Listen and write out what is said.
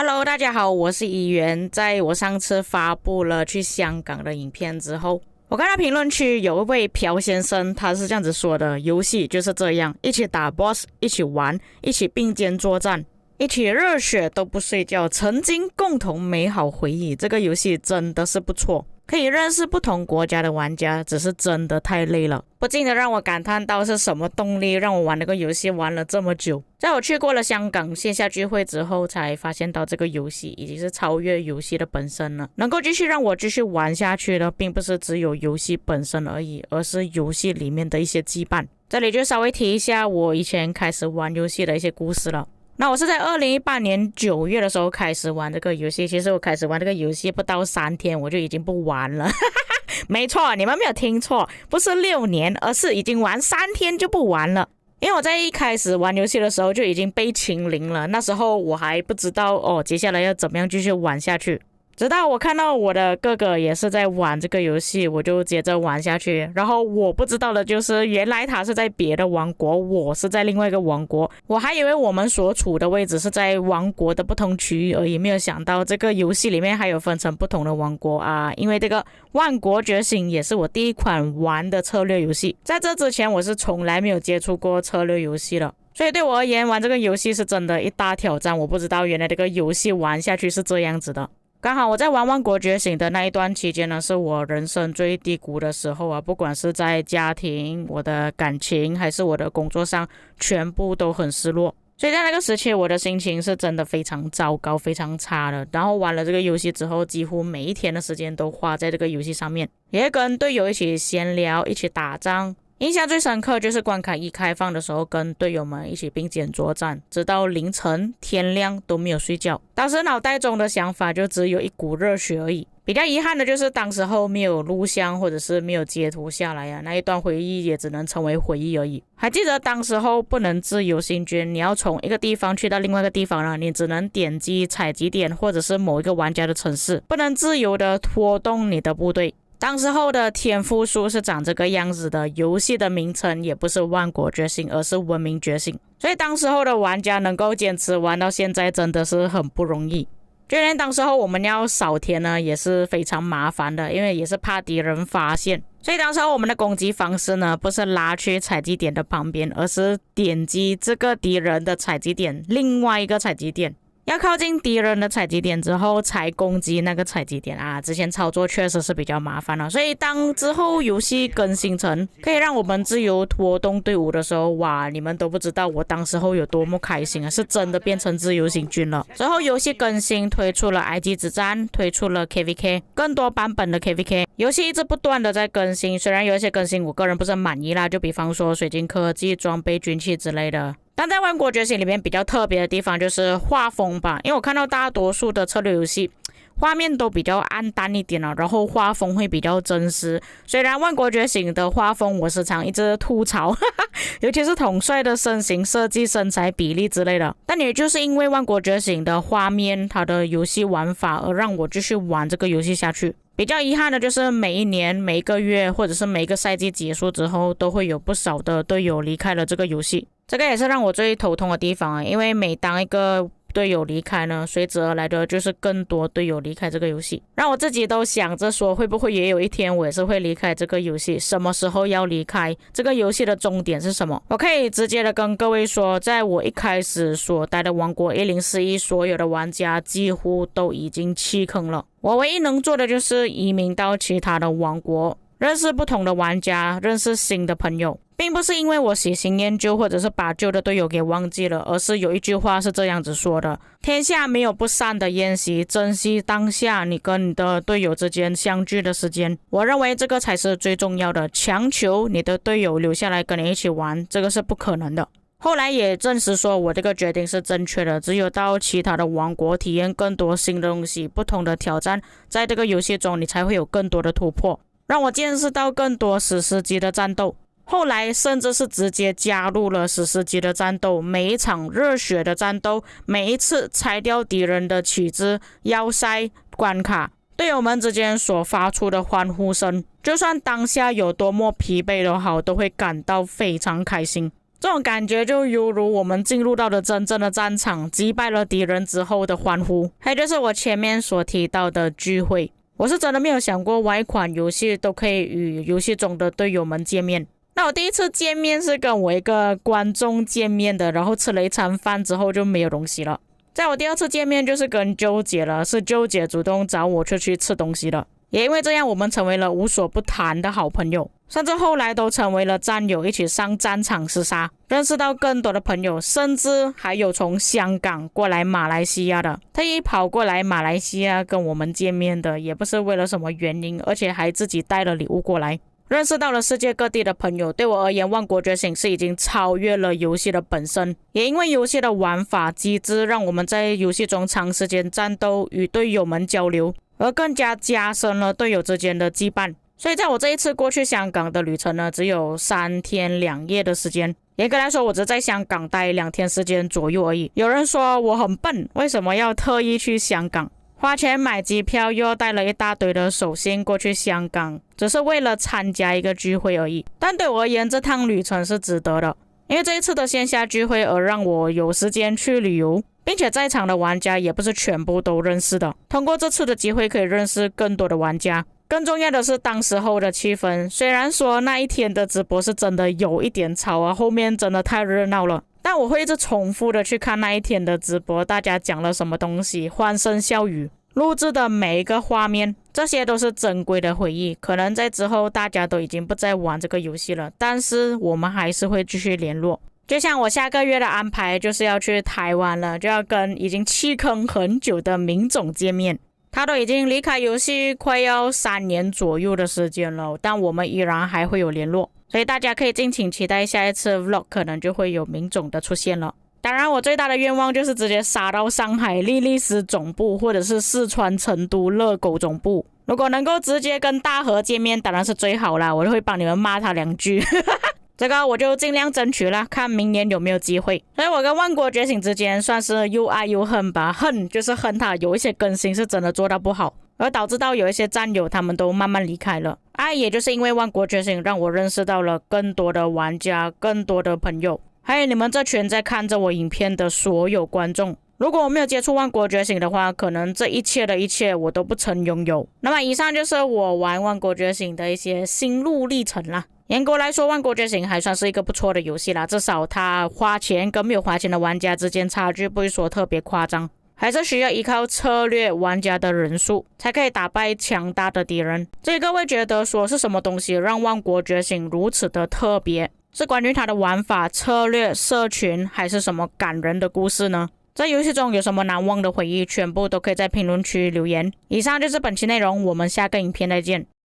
Hello，大家好，我是怡媛。在我上次发布了去香港的影片之后，我看到评论区有一位朴先生，他是这样子说的：游戏就是这样，一起打 boss， 一起玩，一起并肩作战，一起热血都不睡觉，曾经共同美好回忆。这个游戏真的是不错，可以认识不同国家的玩家，只是真的太累了，不禁的让我感叹到是什么动力让我玩那个游戏玩了这么久。在我去过了香港线下聚会之后，才发现到这个游戏已经是超越游戏的本身了。能够继续让我继续玩下去的，并不是只有游戏本身而已，而是游戏里面的一些羁绊。这里就稍微提一下我以前开始玩游戏的一些故事了。那我是在2018年9月的时候开始玩这个游戏，其实我开始玩这个游戏不到3天我就已经不玩了没错，你们没有听错，不是6年，而是已经玩3天就不玩了。因为我在一开始玩游戏的时候就已经被清零了，那时候我还不知道接下来要怎么样继续玩下去。直到我看到我的哥哥也是在玩这个游戏，我就接着玩下去。然后我不知道的就是，原来他是在别的王国，我是在另外一个王国。我还以为我们所处的位置是在王国的不同区域而已，没有想到这个游戏里面还有分成不同的王国啊！因为这个《万国觉醒》也是我第一款玩的策略游戏，在这之前我是从来没有接触过策略游戏的。所以对我而言，玩这个游戏是真的一大挑战。我不知道原来这个游戏玩下去是这样子的。刚好我在玩《万国觉醒》的那一段期间呢，是我人生最低谷的时候啊，不管是在家庭、我的感情还是我的工作上，全部都很失落。所以在那个时期，我的心情是真的非常糟糕、非常差的。然后玩了这个游戏之后，几乎每一天的时间都花在这个游戏上面，也跟队友一起闲聊、一起打仗。印象最深刻就是关卡一开放的时候，跟队友们一起并肩作战，直到凌晨天亮都没有睡觉。当时脑袋中的想法就只有一股热血而已。比较遗憾的就是当时候没有录像或者是没有截图下来啊，那一段回忆也只能成为回忆而已。还记得当时候不能自由行军，你要从一个地方去到另外一个地方呢，你只能点击采集点或者是某一个玩家的城市，不能自由的拖动你的部队。当时候的天赋树是长这个样子的，游戏的名称也不是万国觉醒，而是文明觉醒。所以当时候的玩家能够坚持玩到现在真的是很不容易。就连当时候我们要扫田呢也是非常麻烦的，因为也是怕敌人发现。所以当时候我们的攻击方式呢，不是拉去采集点的旁边，而是点击这个敌人的采集点另外一个采集点，要靠近敌人的采集点之后才攻击那个采集点啊！之前操作确实是比较麻烦了，所以当之后游戏更新成可以让我们自由拖动队伍的时候，哇，你们都不知道我当时候有多么开心啊！是真的变成自由行军了。之后游戏更新推出了 IG 之战，推出了 KVK 更多版本的 KVK， 游戏一直不断的在更新，虽然有一些更新我个人不是很满意啦，就比方说水晶科技、装备、军器之类的。但在万国觉醒里面比较特别的地方就是画风吧，因为我看到大多数的策略游戏画面都比较暗淡一点了，然后画风会比较真实。虽然万国觉醒的画风我时常一直吐槽尤其是统帅的身形设计、身材比例之类的，但也就是因为万国觉醒的画面、它的游戏玩法而让我继续玩这个游戏下去。比较遗憾的就是每一年、每一个月或者是每一个赛季结束之后，都会有不少的队友离开了这个游戏。这个也是让我最头痛的地方啊，因为每当一个队友离开呢，随之而来的就是更多队友离开这个游戏，让我自己都想着说，会不会也有一天我也是会离开这个游戏？什么时候要离开？这个游戏的终点是什么？我可以直接的跟各位说，在我一开始所待的王国1041，所有的玩家几乎都已经弃坑了。我唯一能做的就是移民到其他的王国，认识不同的玩家，认识新的朋友。并不是因为我喜新厌旧或者是把旧的队友给忘记了，而是有一句话是这样子说的：天下没有不散的宴席，珍惜当下你跟你的队友之间相聚的时间。我认为这个才是最重要的，强求你的队友留下来跟你一起玩，这个是不可能的。后来也证实说我这个决定是正确的，只有到其他的王国体验更多新的东西，不同的挑战，在这个游戏中你才会有更多的突破，让我见识到更多史诗级的战斗。后来甚至是直接加入了史诗级的战斗，每一场热血的战斗，每一次拆掉敌人的旗帜、要塞、关卡，队友们之间所发出的欢呼声，就算当下有多么疲惫都好，都会感到非常开心。这种感觉就犹如我们进入到了真正的战场，击败了敌人之后的欢呼，还有就是我前面所提到的聚会。我是真的没有想过玩一款游戏都可以与游戏中的队友们见面。那我第一次见面是跟我一个观众见面的，然后吃了一餐饭之后就没有东西了。在我第二次见面就是跟周姐了，是周姐主动找我出去吃东西的，也因为这样我们成为了无所不谈的好朋友，甚至后来都成为了战友，一起上战场厮杀，认识到更多的朋友，甚至还有从香港过来马来西亚的，特意跑过来马来西亚跟我们见面的，也不是为了什么原因，而且还自己带了礼物过来。认识到了世界各地的朋友，对我而言，万国觉醒是已经超越了游戏的本身，也因为游戏的玩法机制，让我们在游戏中长时间战斗与队友们交流，而更加加深了队友之间的羁绊。所以在我这一次过去香港的旅程呢，只有3天2夜的时间。严格来说，我只在香港待2天时间左右而已。有人说我很笨，为什么要特意去香港？花钱买机票，又带了一大堆的手信过去香港，只是为了参加一个聚会而已。但对我而言，这趟旅程是值得的，因为这一次的线下聚会而让我有时间去旅游，并且在场的玩家也不是全部都认识的。通过这次的机会可以认识更多的玩家。更重要的是当时候的气氛，虽然说那一天的直播是真的有一点吵啊，后面真的太热闹了，但我会一直重复的去看那一天的直播，大家讲了什么东西，欢声笑语，录制的每一个画面，这些都是珍贵的回忆。可能在之后大家都已经不再玩这个游戏了，但是我们还是会继续联络。就像我下个月的安排就是要去台湾了，就要跟已经弃坑很久的明总见面。他都已经离开游戏快要3年左右的时间了，但我们依然还会有联络，所以大家可以敬请期待下一次 vlog 可能就会有明总的出现了。当然我最大的愿望就是直接杀到上海莉莉丝总部，或者是四川成都乐狗总部，如果能够直接跟大河见面当然是最好啦，我就会帮你们骂他2句这个我就尽量争取了，看明年有没有机会。所以我跟万国觉醒之间算是又爱又恨吧。恨就是恨他有一些更新是真的做到不好，而导致到有一些战友他们都慢慢离开了。爱也就是因为万国觉醒让我认识到了更多的玩家，更多的朋友，还有你们这群在看着我影片的所有观众。如果我没有接触万国觉醒的话，可能这一切的一切我都不曾拥有。那么以上就是我玩万国觉醒的一些心路历程啦。严格来说，万国觉醒还算是一个不错的游戏啦，至少它花钱跟没有花钱的玩家之间差距不会说特别夸张，还是需要依靠策略玩家的人数才可以打败强大的敌人。所以各位觉得说是什么东西让万国觉醒如此的特别？是关于它的玩法、策略、社群，还是什么感人的故事呢？在游戏中有什么难忘的回忆，全部都可以在评论区留言。以上就是本期内容，我们下个影片再见。